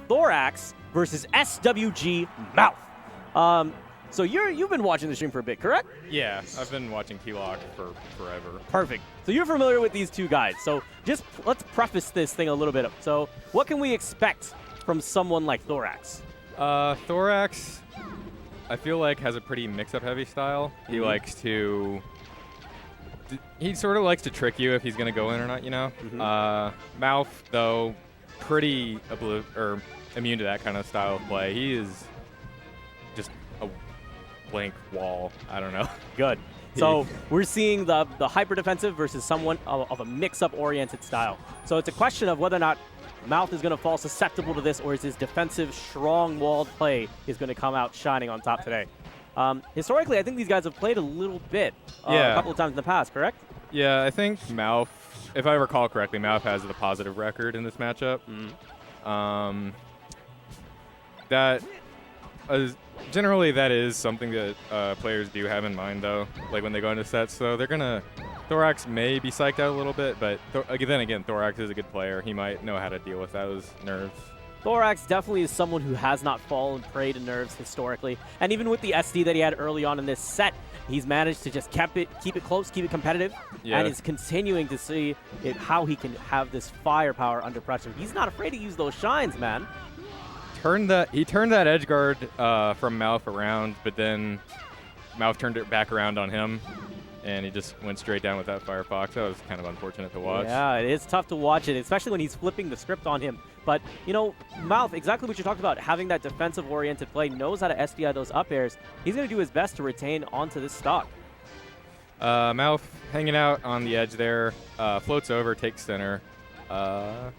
Thoraxe versus SWG Mouf. So you've been watching the stream for a bit, correct? Yeah, I've been watching T-Lock for forever. Perfect. So you're familiar with these two guys. So just let's preface this thing a little bit. So what can we expect from someone like Thoraxe? Thoraxe, I feel like, has a pretty mix-up heavy style. He likes to... He sort of likes to trick you if he's going to go in or not, you know? Mouf, though, pretty immune to that kind of style of play. He is just a blank wall. I don't know. Good. So we're seeing the hyper defensive versus someone of a mix-up oriented style. So it's a question of whether or not Mouf is going to fall susceptible to this, or is his defensive, strong-walled play is going to come out shining on top today. Historically, I think these guys have played a little bit a couple of times in the past, correct? Yeah, I think Mouf, if I recall correctly, Mouf has the positive record in this matchup. Generally, that is something that players do have in mind, though, like when they go into sets. So they're going to... Thoraxe may be psyched out a little bit, but then again, Thoraxe is a good player. He might know how to deal with those nerves. Thoraxe definitely is someone who has not fallen prey to nerves historically. And even with the SD that he had early on in this set, he's managed to just keep it close, keep it competitive, and is continuing to see how he can have this firepower under pressure. He's not afraid to use those shines, man. He turned that edge guard from Mouf around, but then Mouf turned it back around on him, and he just went straight down with that Firefox. That was kind of unfortunate to watch. Yeah, it is tough to watch it, especially when he's flipping the script on him. But, you know, Mouf, exactly what you talked about, having that defensive-oriented play, knows how to SDI those up airs. He's going to do his best to retain onto this stock. Mouf hanging out on the edge there, floats over, takes center. Now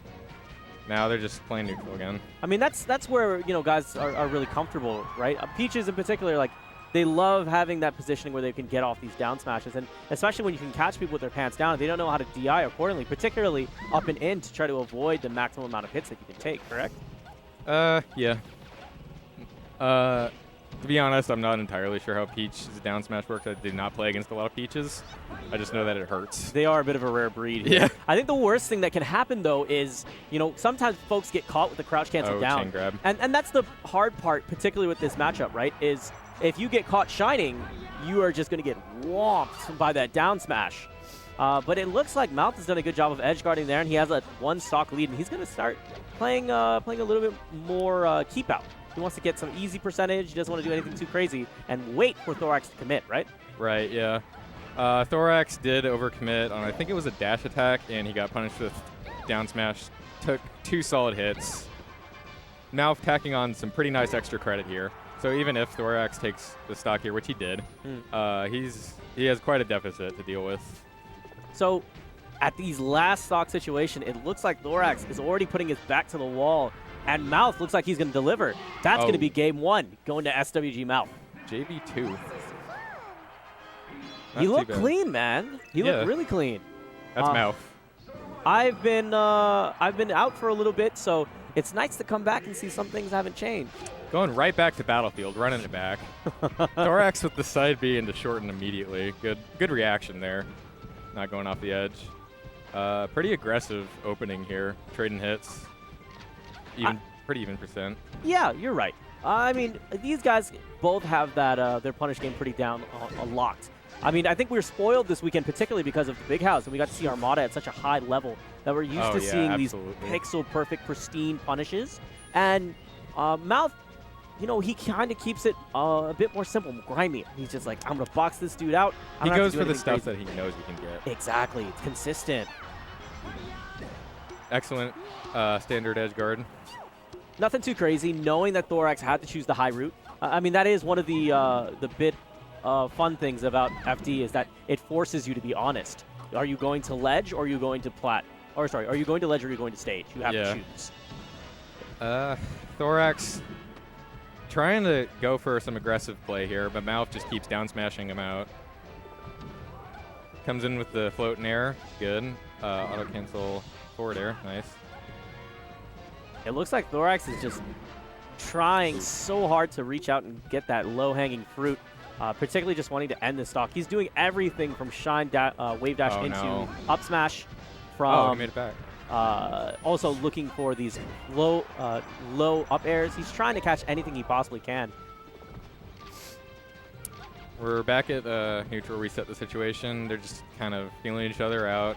they're just playing neutral again. I mean, that's where, you know, guys are really comfortable, right? Peaches in particular, like, they love having that positioning where they can get off these down smashes, and especially when you can catch people with their pants down, they don't know how to DI accordingly, particularly up and in to try to avoid the maximum amount of hits that you can take, correct? Yeah. To be honest, I'm not entirely sure how Peach's down smash works. I did not play against a lot of Peaches. I just know that it hurts. They are a bit of a rare breed here. Yeah. I think the worst thing that can happen, though, is, you know, sometimes folks get caught with the crouch cancel down. Chain grab. And that's the hard part, particularly with this matchup, right, is if you get caught shining, you are just going to get whomped by that down smash. But it looks like Mouf has done a good job of edge guarding there, and he has a one stock lead, and he's going to start playing a little bit more keep out. He wants to get some easy percentage. He doesn't want to do anything too crazy and wait for Thoraxe to commit, right? Right, yeah. Thoraxe did overcommit on, I think it was a dash attack, and he got punished with down smash. Took 2 solid hits. Now tacking on some pretty nice extra credit here. So even if Thoraxe takes the stock here, which he did, he has quite a deficit to deal with. So at these last stock situation, it looks like Thoraxe is already putting his back to the wall, and Mouf looks like he's going to deliver. That's going to be game 1, going to SWG Mouf. JB2. He looked clean, man. He looked really clean. That's Mouf. I've been out for a little bit, so it's nice to come back and see some things haven't changed. Going right back to Battlefield, running it back. Thoraxe with the side B into shorten immediately. Good reaction there. Not going off the edge. Pretty aggressive opening here. Trading hits. Pretty even percent. Yeah, you're right. I mean, these guys both have that their punish game pretty down locked. I mean, I think we were spoiled this weekend, particularly because of the Big House, and we got to see Armada at such a high level that we're used to seeing these pixel-perfect, pristine punishes. And Mouf, you know, he kind of keeps it a bit more simple, grimy. He's just like, I'm going to box this dude out. He goes for the stuff that he knows he can get. Exactly. It's consistent. Excellent standard edge guard. Nothing too crazy, knowing that Thoraxe had to choose the high route. I mean, that is one of the bit fun things about FD is that it forces you to be honest. Are you going to ledge or are you going to plat? Or sorry, are you going to ledge or are you going to stage? You have to choose. Thoraxe trying to go for some aggressive play here, but Mouf just keeps down smashing him out. Comes in with the float and air. Good. Auto cancel forward air. Nice. It looks like Thoraxe is just trying so hard to reach out and get that low-hanging fruit, particularly just wanting to end the stock. He's doing everything from shine wave dash into up smash. Oh, he made it back. Also looking for these low up airs. He's trying to catch anything he possibly can. We're back at neutral reset the situation. They're just kind of feeling each other out.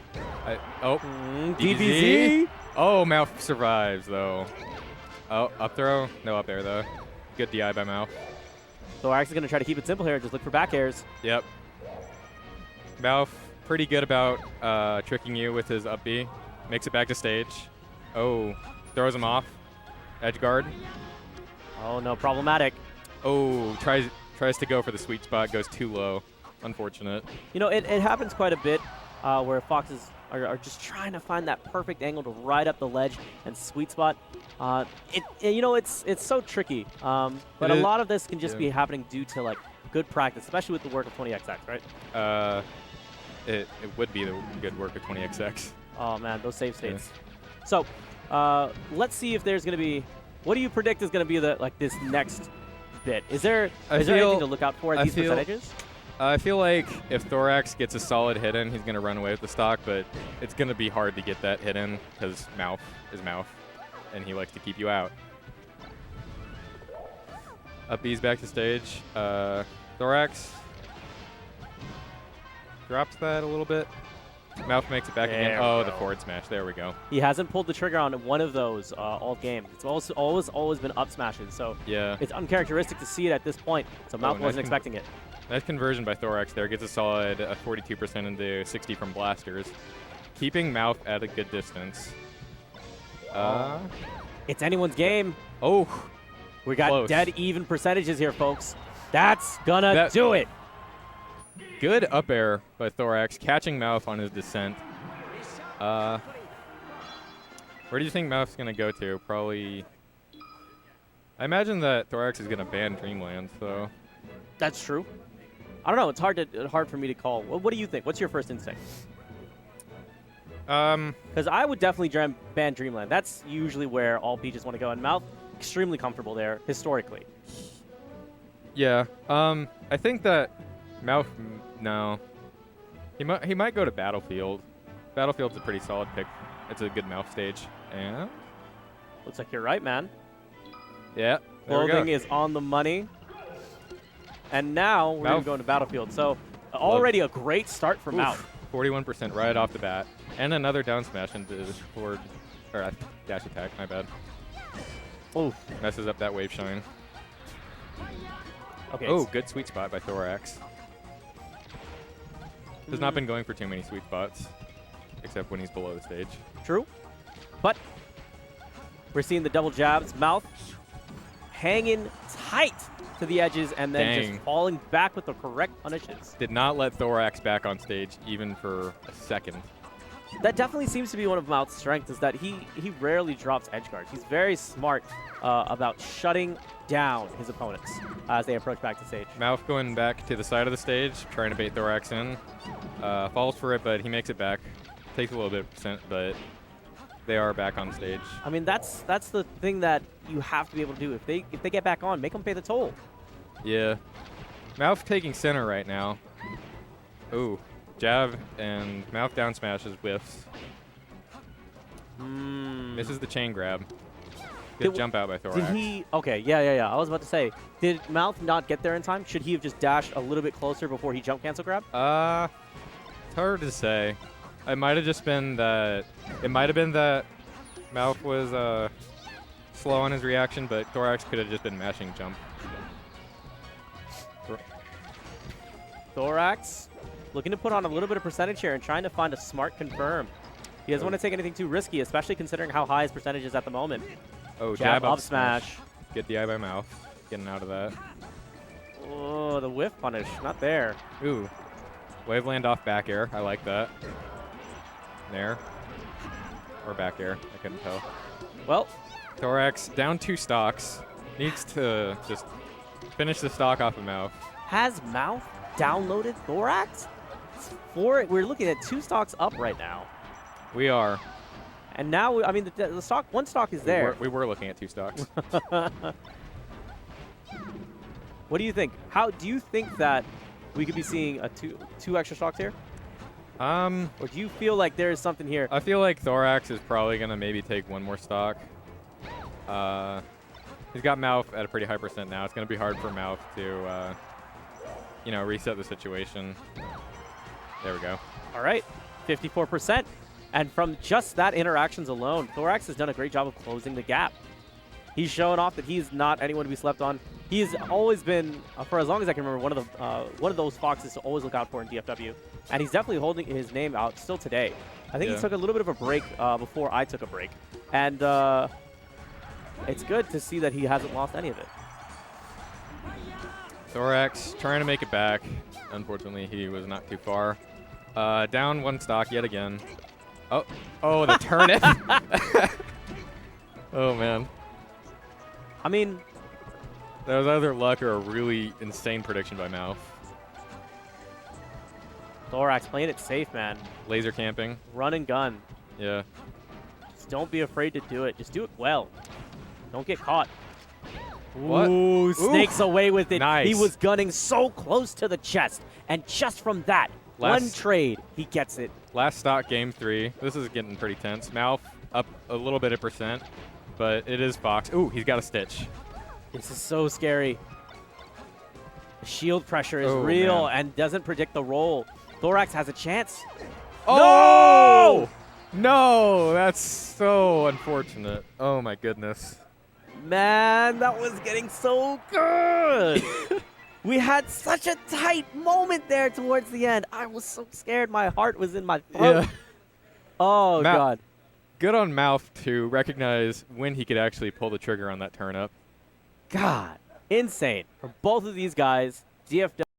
DBZ? Oh, Mouf survives, though. Oh, up throw? No up air, though. Good DI by Mouf. Thoraxe is going to try to keep it simple here. Just look for back airs. Yep. Mouf, pretty good about tricking you with his up B. Makes it back to stage. Oh, throws him off. Edge guard. Oh, no, problematic. Oh, tries to go for the sweet spot, goes too low. Unfortunate. You know, it happens quite a bit where foxes are just trying to find that perfect angle to ride up the ledge and sweet spot. You know, it's so tricky. But a lot of this can just be happening due to like good practice, especially with the work of 20XX, right? It would be the good work of 20XX. Oh man, those save states. Yeah. So let's see if there's going to be. What do you predict is going to be this next bit? Is there anything to look out for at these percentages? I feel like if Thoraxe gets a solid hit in, he's going to run away with the stock, but it's going to be hard to get that hit in because Mouf is Mouf, and he likes to keep you out. Up B's back to stage. Thoraxe drops that a little bit. Mouf makes it back again. Oh, the forward smash. There we go. He hasn't pulled the trigger on one of those all game. It's also always been up smashes, so yeah, it's uncharacteristic to see it at this point. So Mouf wasn't expecting it. Nice conversion by Thoraxe there. Gets a solid 42% into 60 from blasters. Keeping Mouf at a good distance. It's anyone's game. Oh, we got close. Dead even percentages here, folks. That's gonna do it. Good up air by Thoraxe, catching Mouf on his descent. Where do you think Mouf's going to go to? Probably... I imagine that Thoraxe is going to ban Dreamland, so... That's true. I don't know. It's hard for me to call. What do you think? What's your first instinct? Because I would definitely ban Dreamland. That's usually where all Peaches want to go. And Mouf, extremely comfortable there, historically. Yeah. I think that Mouf... No. He might go to Battlefield. Battlefield's a pretty solid pick. It's a good Mouf stage. And looks like you're right, man. Yeah. Clothing is on the money. And now we're going to go into Battlefield. So already a great start for Mouf. 41% right off the bat. And another down smash into the forward or dash attack, my bad. Oh. Messes up that wave shine. Okay. Oh, good sweet spot by Thoraxe. Has not been going for too many sweet spots, except when he's below the stage. True. But we're seeing the double jabs. Mouf hanging tight to the edges and then just falling back with the correct punishes. Did not let Thoraxe back on stage even for a second. That definitely seems to be one of Mouf's strengths, is that he rarely drops edge guards. He's very smart about shutting down his opponents as they approach back to stage. Mouf going back to the side of the stage, trying to bait Thoraxe in. Falls for it, but he makes it back. Takes a little bit of percent, but they are back on stage. I mean, that's the thing that you have to be able to do. If they get back on, make them pay the toll. Yeah. Mouf taking center right now. Ooh. Jab and Mouf down smashes whiffs. Misses the chain grab. Good jump out by Thoraxe. Did he? Okay, yeah. I was about to say, did Mouf not get there in time? Should he have just dashed a little bit closer before he jump cancel grab? It's hard to say. It might have just been that. It might have been that Mouf was slow on his reaction, but Thoraxe could have just been mashing jump. Thoraxe looking to put on a little bit of percentage here and trying to find a smart confirm. He doesn't want to take anything too risky, especially considering how high his percentage is at the moment. Oh, jab up smash. Get the eye by Mouf. Getting out of that. Oh, the whiff punish. Not there. Ooh. Wave land off back air. I like that. There. Or back air. I couldn't tell. Well. Thoraxe down 2 stocks. Needs to just finish the stock off of Mouf. Has Mouf downloaded Thoraxe? We're looking at 2 stocks up right now. We are. And now, I mean, the stock, 1 stock is there. We were looking at 2 stocks. What do you think? How do you think that we could be seeing two extra stocks here? Or do you feel like there is something here? I feel like Thoraxe is probably going to maybe take one more stock. He's got Mouf at a pretty high percent now. It's going to be hard for Mouf to, you know, reset the situation. There we go. All right, 54%. And from just that interactions alone, Thoraxe has done a great job of closing the gap. He's showing off that he's not anyone to be slept on. He's always been, for as long as I can remember, one of those foxes to always look out for in DFW. And he's definitely holding his name out still today. I think he took a little bit of a break before I took a break. And it's good to see that he hasn't lost any of it. Thoraxe trying to make it back. Unfortunately, he was not too far. Down one stock yet again. Oh, the turnip. Oh, man. I mean, that was either luck or a really insane prediction by Mouf. Thoraxe playing it safe, man. Laser camping. Run and gun. Yeah. Just don't be afraid to do it. Just do it well. Don't get caught. What? Ooh, snakes away with it. Nice. He was gunning so close to the chest. And just from that, one trade, he gets it. Last stock, game 3. This is getting pretty tense. Mouf up a little bit of percent, but it is Fox. Ooh, he's got a stitch. This is so scary. The shield pressure is real and doesn't predict the roll. Thoraxe has a chance. Oh! No, that's so unfortunate. Oh, my goodness. Man, that was getting so good. We had such a tight moment there towards the end. I was so scared. My heart was in my throat. Yeah. Oh, God. Good on Mouf to recognize when he could actually pull the trigger on that turnip. God, insane. For both of these guys, DFW.